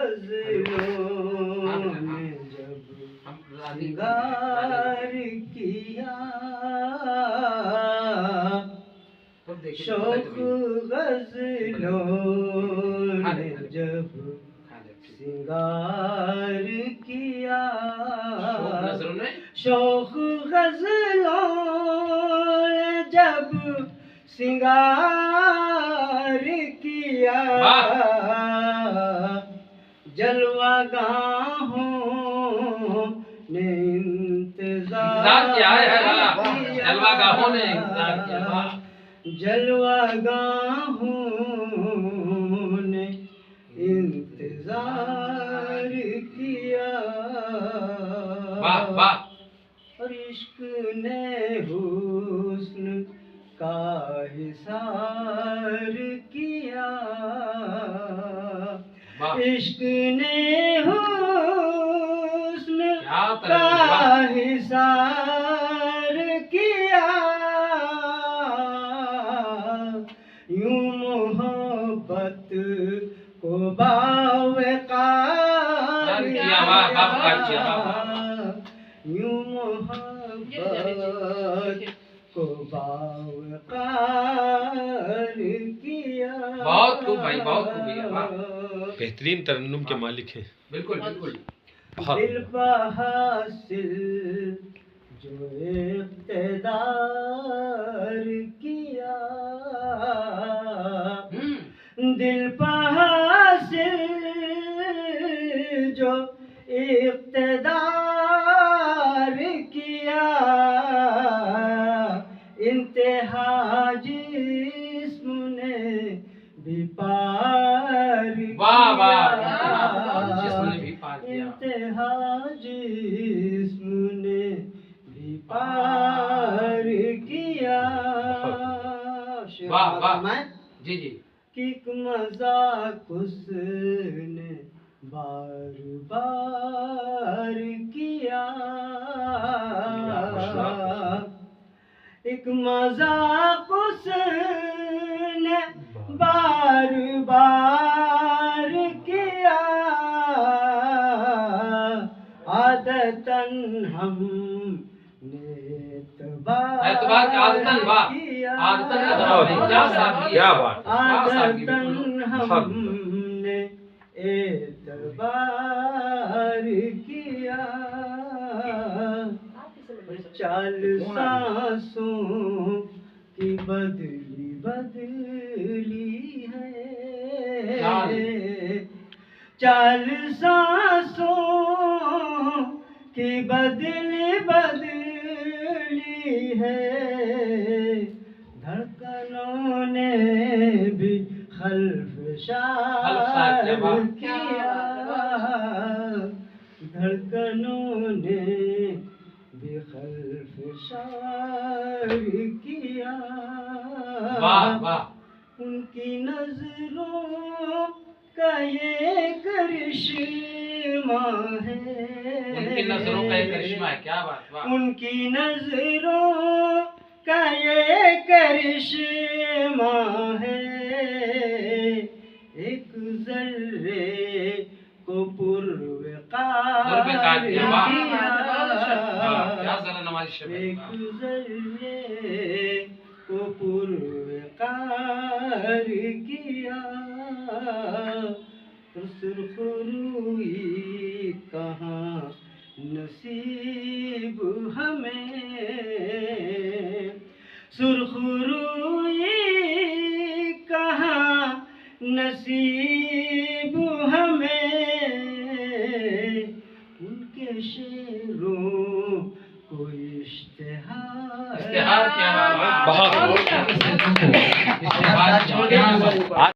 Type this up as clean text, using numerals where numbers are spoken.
غزلوں نے جب سنگار کیا، شوق غزلوں نے جب سنگار کیا، شوق غزلوں نے جب سنگار کیا، جلوہ گاہوں نے انتظار کیا، جلوہ گاہوں نے انتظار کیا، جلوہ گاہوں نے انتظار کیا، اور عشق نے حسن کا حصار کیا، عشق نے حسن کا حصار کیا، یوں محبت کو باوقار کیا، یوں محبت کو باوقار کیا۔ بہت خوب بھائی، بہت خوب، بہترین ترنم کے مالک ہیں۔ بالکل بالکل۔ دل پہ حاصل جو اقتدار کیا، دل پہ حاصل جو اقتدار کیا، انتہا جسم نے بھی پار کیا، انتہا جسم نے بھی پار کیا، جی جی، کہ ایک مذاق اس نے بار بار کیا، ایک مذاق اس نے بار بار کیا، عادتاً ہم نے اعتبار کیا، عادتاً ہم نے اعتبار کیا، چال سانسوں کی بدلی بدلی ہے، چال سانسوں کی بدلی بدلی ہے، دھڑکنوں نے بھی خلفشار کیا، دھڑکنوں نے بھی خلفشار کیا، ان کی نظروں کا یہ کرشمہ ہے، ان کی نظروں کا یہ کرشمہ ہے، کیا بات، ان کی نظروں کا یہ کرشمہ ہے، ایک ذرے کو پروقار کیا، ایک ذرے کو پروقار کیا، سرخ روئی کہاں نصیب ہمیں، سرخ روئی کہاں نصیب ہمیں، ان کے شعروں کو اشتہار کیا